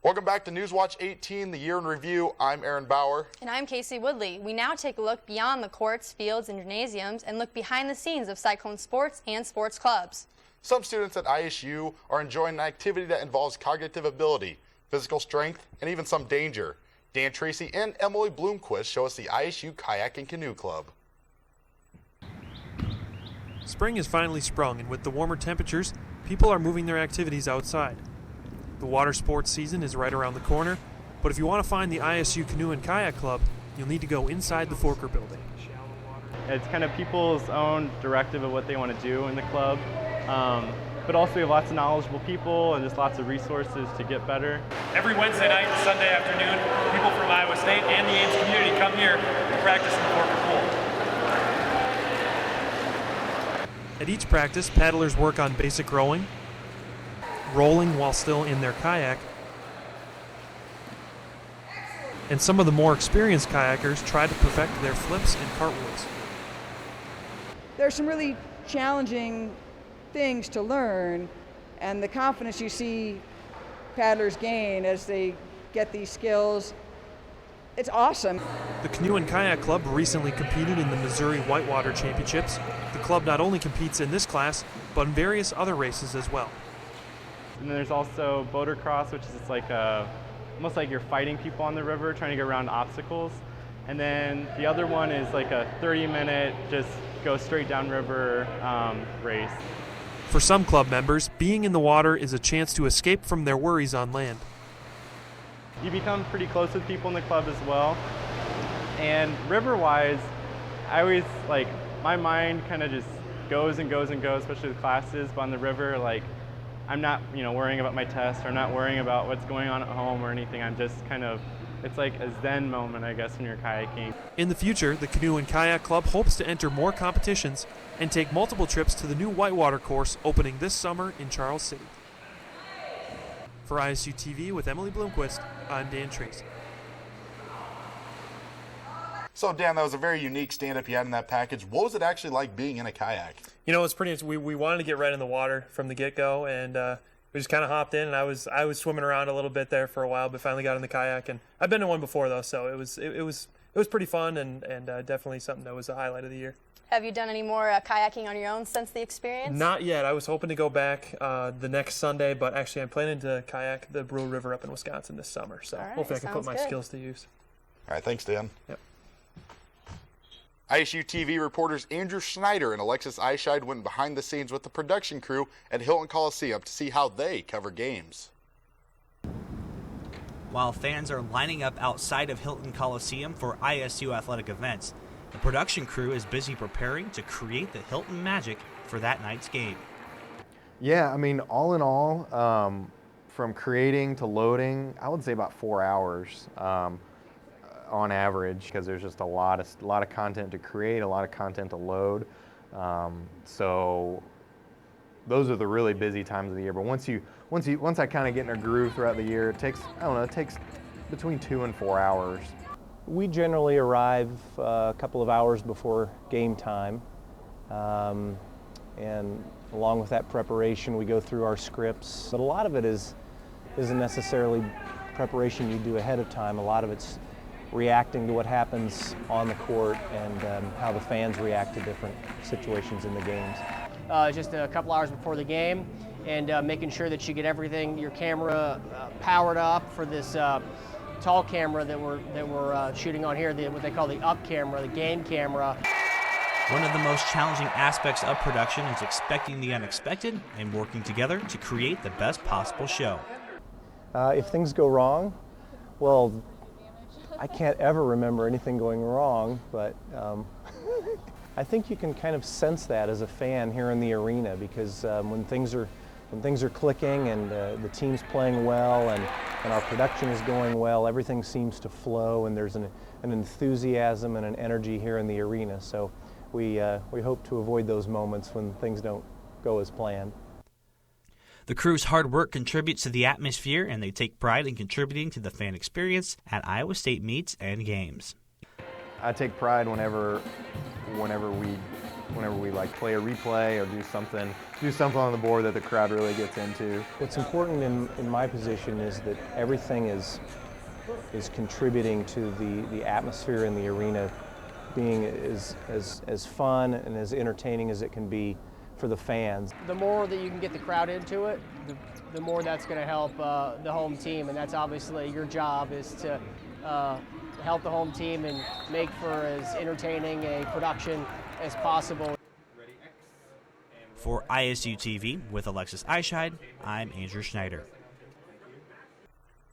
Welcome back to Newswatch 18, the year in review. I'm Aaron Bauer. And I'm Kayci Woodley. We now take a look beyond the courts, fields, and gymnasiums and look behind the scenes of Cyclone sports and sports clubs. Some students at ISU are enjoying an activity that involves cognitive ability, physical strength, and even some danger. Dan Tracy and Emily Bloomquist show us the ISU Kayak and Canoe Club. Spring has finally sprung, and with the warmer temperatures, people are moving their activities outside. The water sports season is right around the corner, but if you want to find the ISU Canoe and Kayak Club, you'll need to go inside the Forker building. It's kind of people's own directive of what they want to do in the club, but also we have lots of knowledgeable people and just lots of resources to get better. Every Wednesday night and Sunday afternoon, people from Iowa State and the Ames community come here to practice in the Forker pool. At each practice, paddlers work on basic rowing, rolling while still in their kayak, and some of the more experienced kayakers try to perfect their flips and cartwheels. There's some really challenging things to learn, and the confidence you see paddlers gain as they get these skills, it's awesome. The Canoe and Kayak Club recently competed in the Missouri Whitewater Championships. The club not only competes in this class, but in various other races as well. And then there's also boater cross, which is like almost like you're fighting people on the river, trying to get around obstacles. And then the other one is like a 30-minute, just go straight down river race. For some club members, being in the water is a chance to escape from their worries on land. You become pretty close with people in the club as well. And river-wise, I always, like, my mind kind of just goes and goes and goes, especially with classes, but on the river, like, I'm not, worrying about my test or not worrying about what's going on at home or anything. I'm just kind of, it's like a zen moment, I guess, when you're kayaking. In the future, the Canoe and Kayak Club hopes to enter more competitions and take multiple trips to the new whitewater course opening this summer in Charles City. For ISU TV with Emily Bloomquist, I'm Dan Tracy. So Dan, that was a very unique stand-up you had in that package. What was it actually like being in a kayak? It's pretty. We wanted to get right in the water from the get-go, and we just kind of hopped in. And I was swimming around a little bit there for a while, but finally got in the kayak. And I've been in one before though, so it was pretty fun and definitely something that was a highlight of the year. Have you done any more kayaking on your own since the experience? Not yet. I was hoping to go back the next Sunday, but actually I'm planning to kayak the Brew River up in Wisconsin this summer. So hopefully I can put my skills to use. All right, thanks, Dan. Yep. ISU TV reporters Andrew Schneider and Alexis Eischeid went behind the scenes with the production crew at Hilton Coliseum to see how they cover games. While fans are lining up outside of Hilton Coliseum for ISU athletic events, the production crew is busy preparing to create the Hilton magic for that night's game. Yeah, I mean, all in all, from creating to loading, I would say about 4 hours on average, because there's just a lot of content to create, a lot of content to load. So those are the really busy times of the year. But once I kind of get in a groove throughout the year, it takes between 2 and 4 hours. We generally arrive a couple of hours before game time, and along with that preparation, we go through our scripts. But a lot of it isn't necessarily preparation you do ahead of time. A lot of it's reacting to what happens on the court and how the fans react to different situations in the games. Just a couple hours before the game, and making sure that you get everything, your camera powered up for this tall camera that we're shooting on here, what they call the up camera, the game camera. One of the most challenging aspects of production is expecting the unexpected and working together to create the best possible show. If things go wrong, well, I can't ever remember anything going wrong, but I think you can kind of sense that as a fan here in the arena, because when things are clicking and the team's playing well and our production is going well, everything seems to flow, and there's an enthusiasm and an energy here in the arena. So we hope to avoid those moments when things don't go as planned. The crew's hard work contributes to the atmosphere, and they take pride in contributing to the fan experience at Iowa State meets and games. I take pride whenever we whenever we like play a replay or do something on the board that the crowd really gets into. What's important in my position is that everything is contributing to the atmosphere in the arena being as fun and as entertaining as it can be for the fans. The more that you can get the crowd into it, the more that's going to help the home team, and that's obviously your job, is to help the home team and make for as entertaining a production as possible. For ISU TV with Alexis Eischeid, I'm Andrew Schneider.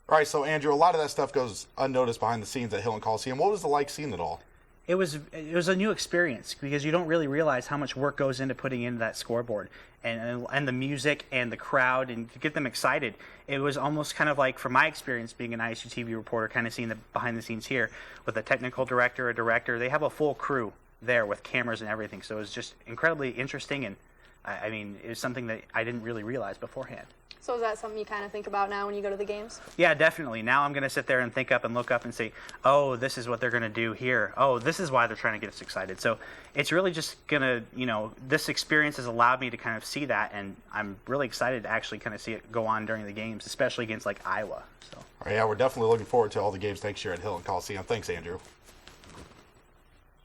All right, so Andrew, a lot of that stuff goes unnoticed behind the scenes at Hilton Coliseum. What was it like seeing it all? It was a new experience because you don't really realize how much work goes into putting into that scoreboard and the music and the crowd and to get them excited. It was almost kind of like, from my experience being an ISU TV reporter, kind of seeing the behind the scenes here with a technical director, a director. They have a full crew there with cameras and everything. So it was just incredibly interesting, and I mean, it was something that I didn't really realize beforehand. So is that something you kind of think about now when you go to the games? Yeah, definitely. Now I'm going to sit there and look up and say, oh, this is what they're going to do here. Oh, this is why they're trying to get us excited. So it's really just going to, this experience has allowed me to kind of see that, and I'm really excited to actually kind of see it go on during the games, especially against like Iowa. So. All right, yeah, we're definitely looking forward to all the games next year at Hilton Coliseum. Thanks, Andrew.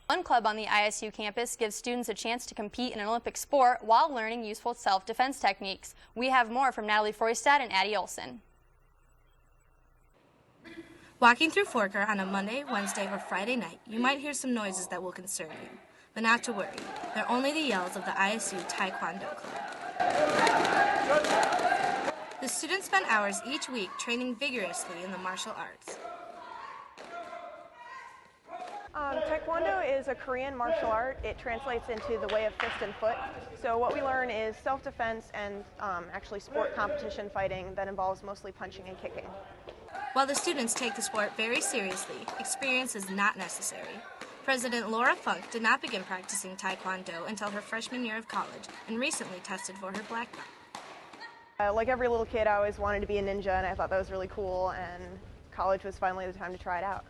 One club on the ISU campus gives students a chance to compete in an Olympic sport while learning useful self-defense techniques. We have more from Natalie Froistad and Addria Olson. Walking through Forker on a Monday, Wednesday, or Friday night, you might hear some noises that will concern you. But not to worry, they're only the yells of the ISU Taekwondo Club. The students spend hours each week training vigorously in the martial arts. Taekwondo is a Korean martial art. It translates into the way of fist and foot. So what we learn is self-defense and actually sport competition fighting that involves mostly punching and kicking. While the students take the sport very seriously, experience is not necessary. President Laura Funk did not begin practicing Taekwondo until her freshman year of college and recently tested for her black belt. Like every little kid, I always wanted to be a ninja, and I thought that was really cool, and college was finally the time to try it out.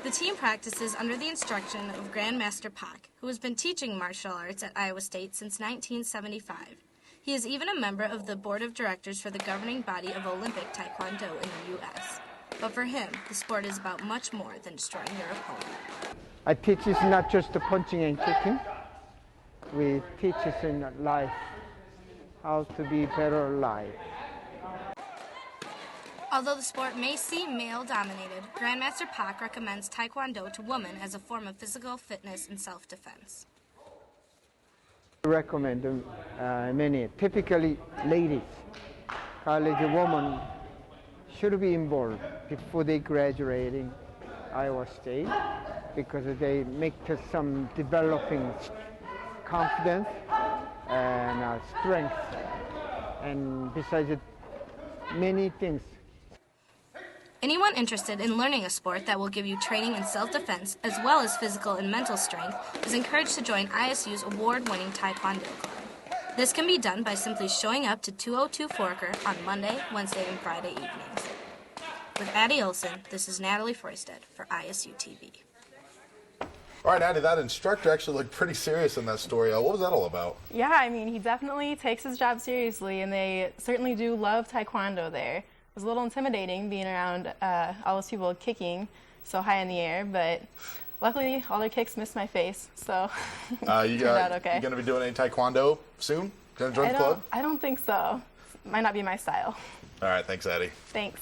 The team practices under the instruction of Grandmaster Pak, who has been teaching martial arts at Iowa State since 1975. He is even a member of the board of directors for the governing body of Olympic Taekwondo in the U.S. But for him, the sport is about much more than destroying your opponent. I teach is not just the punching and kicking. We teach us in life how to be better alive. Although the sport may seem male-dominated, Grandmaster Pak recommends Taekwondo to women as a form of physical fitness and self-defense. I recommend many, typically ladies, college women should be involved before they graduating Iowa State because they make some developing confidence and strength, and besides it, many things. Anyone interested in learning a sport that will give you training in self-defense as well as physical and mental strength is encouraged to join ISU's award-winning Taekwondo Club. This can be done by simply showing up to 202 Forker on Monday, Wednesday, and Friday evenings. With Addria Olson, this is Natalie Froistad for ISU TV. All right, Addie, that instructor actually looked pretty serious in that story. What was that all about? Yeah, I mean, he definitely takes his job seriously, and they certainly do love Taekwondo there. It was a little intimidating being around all those people kicking so high in the air, but luckily all their kicks missed my face, so it turned out okay. You going to be doing any Taekwondo soon? Going to join the club? I don't think so. Might not be my style. All right, thanks, Addie. Thanks.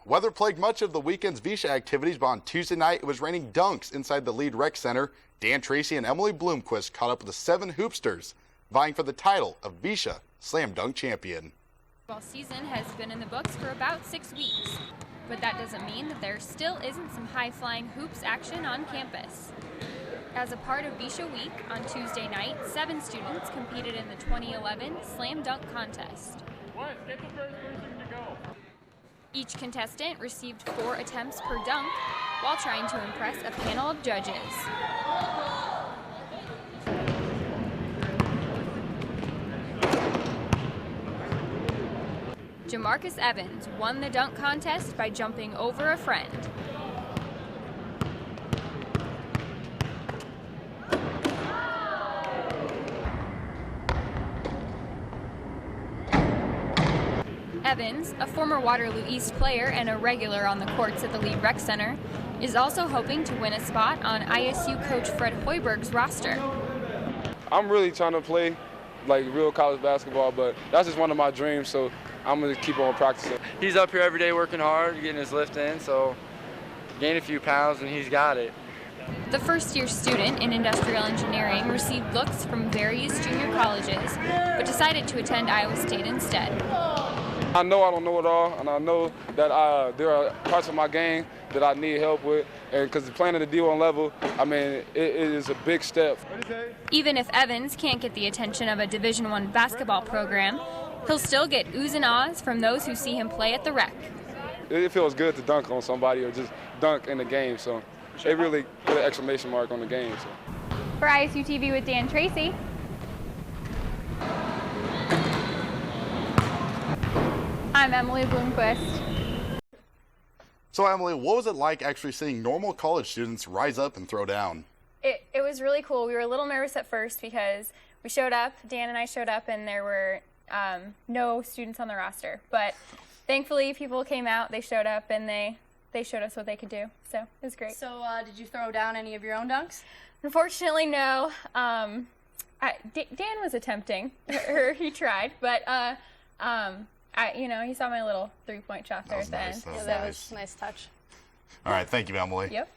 Weather plagued much of the weekend's VEISHEA activities, but on Tuesday night it was raining dunks inside the Lead Rec Center. Dan Tracy and Emily Bloomquist caught up with the 7 hoopsters, vying for the title of VEISHEA Slam Dunk Champion. Basketball season has been in the books for about 6 weeks, but that doesn't mean that there still isn't some high-flying hoops action on campus. As a part of VEISHEA Week, on Tuesday night, 7 students competed in the 2011 Slam Dunk Contest. Get the first person to go. Each contestant received 4 attempts per dunk while trying to impress a panel of judges. Jamarcus Evans won the dunk contest by jumping over a friend. Evans, a former Waterloo East player and a regular on the courts at the Lead Rec Center, is also hoping to win a spot on ISU coach Fred Hoiberg's roster. I'm really trying to play like real college basketball, but that's just one of my dreams, so I'm going to keep on practicing. He's up here every day working hard, getting his lift in, so gain a few pounds and he's got it. The first-year student in industrial engineering received looks from various junior colleges, but decided to attend Iowa State instead. I know I don't know it all, and I know that there are parts of my game that I need help with, and because playing at the D1 level, I mean, it is a big step. Even if Evans can't get the attention of a Division I basketball program, he'll still get oohs and ahs from those who see him play at the Rec. It feels good to dunk on somebody or just dunk in the game, so it really put an exclamation mark on the game. So. For ISU TV with Dan Tracy. I'm Emily Bloomquist. So Emily, what was it like actually seeing normal college students rise up and throw down? It was really cool. We were a little nervous at first because we showed up, Dan and I showed up, and there were no students on the roster. But thankfully people came out, they showed up, and they showed us what they could do. So it was great. So did you throw down any of your own dunks? Unfortunately, no. Dan was attempting, or he tried, but he saw my little three-point shot there at the end. That was a nice touch. All right, thank you, Emily. Yep.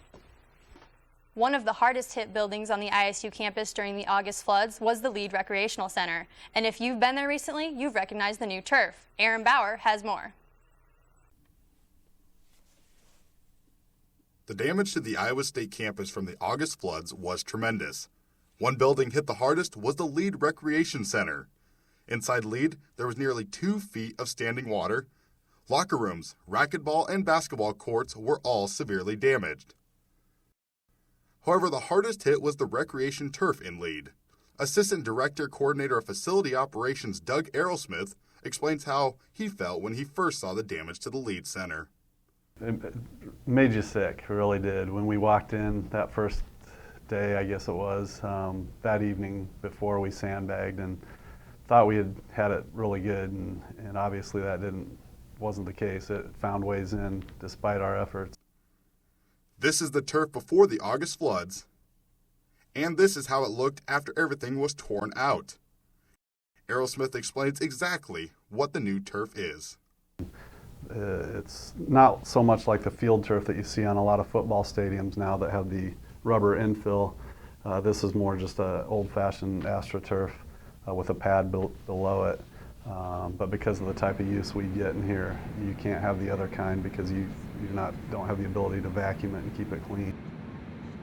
One of the hardest hit buildings on the ISU campus during the August floods was the Lead Recreational Center. And if you've been there recently, you've recognized the new turf. Aaron Bauer has more. The damage to the Iowa State campus from the August floods was tremendous. One building hit the hardest was the Lead Recreation Center. Inside Lead, there was nearly 2 feet of standing water. Locker rooms, racquetball, and basketball courts were all severely damaged. However, the hardest hit was the recreation turf in Lead. Assistant Director Coordinator of Facility Operations Doug Aerosmith explains how he felt when he first saw the damage to the Lead Center. It made you sick, it really did. When we walked in that first day, I guess it was, that evening before we sandbagged and thought we had it really good, and obviously that wasn't the case. It found ways in despite our efforts. This is the turf before the August floods, and this is how it looked after everything was torn out. Aerosmith explains exactly what the new turf is. It's not so much like the field turf that you see on a lot of football stadiums now that have the rubber infill. This is more just an old-fashioned AstroTurf with a pad below it. But because of the type of use we get in here, you can't have the other kind because you don't have the ability to vacuum it and keep it clean.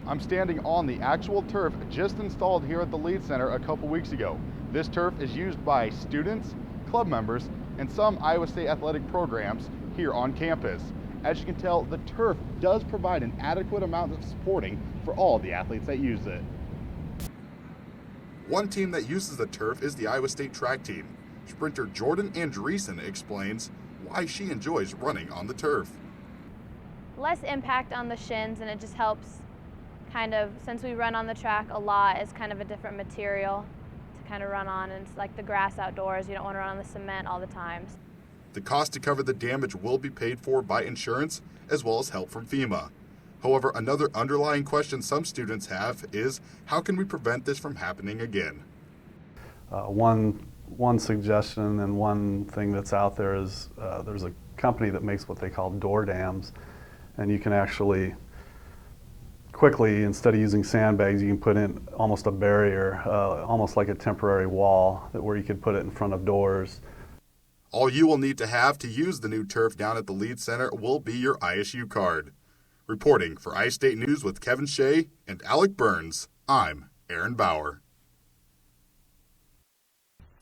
I'm standing on the actual turf just installed here at the Lead Center a couple weeks ago. This turf is used by students, club members, and some Iowa State athletic programs here on campus. As you can tell, the turf does provide an adequate amount of supporting for all the athletes that use it. One team that uses the turf is the Iowa State track team. Sprinter Jordan Andreessen explains why she enjoys running on the turf. Less impact on the shins, and it just helps kind of, since we run on the track a lot, it's kind of a different material to kind of run on, and it's like the grass outdoors. You don't want to run on the cement all the time. The cost to cover the damage will be paid for by insurance as well as help from FEMA. However, another underlying question some students have is, how can we prevent this from happening again? One suggestion and one thing that's out there is there's a company that makes what they call door dams, and you can actually quickly, instead of using sandbags, you can put in almost a barrier, almost like a temporary wall, where you could put it in front of doors. All you will need to have to use the new turf down at the Lead Center will be your ISU card. Reporting for iState News with Kevin Shea and Alec Burns, I'm Aaron Bauer.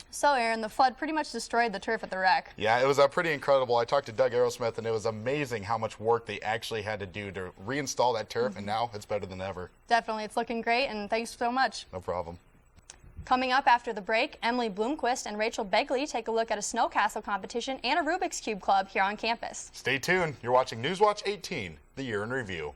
So Aaron, the flood pretty much destroyed the turf at the Rec. Yeah, it was pretty incredible. I talked to Doug Aerosmith, and it was amazing how much work they actually had to do to reinstall that turf, and now it's better than ever. Definitely, it's looking great, and thanks so much. No problem. Coming up after the break, Emily Bloomquist and Rachel Begley take a look at a snow castle competition and a Rubik's Cube club here on campus. Stay tuned. You're watching Newswatch 18, the Year in Review.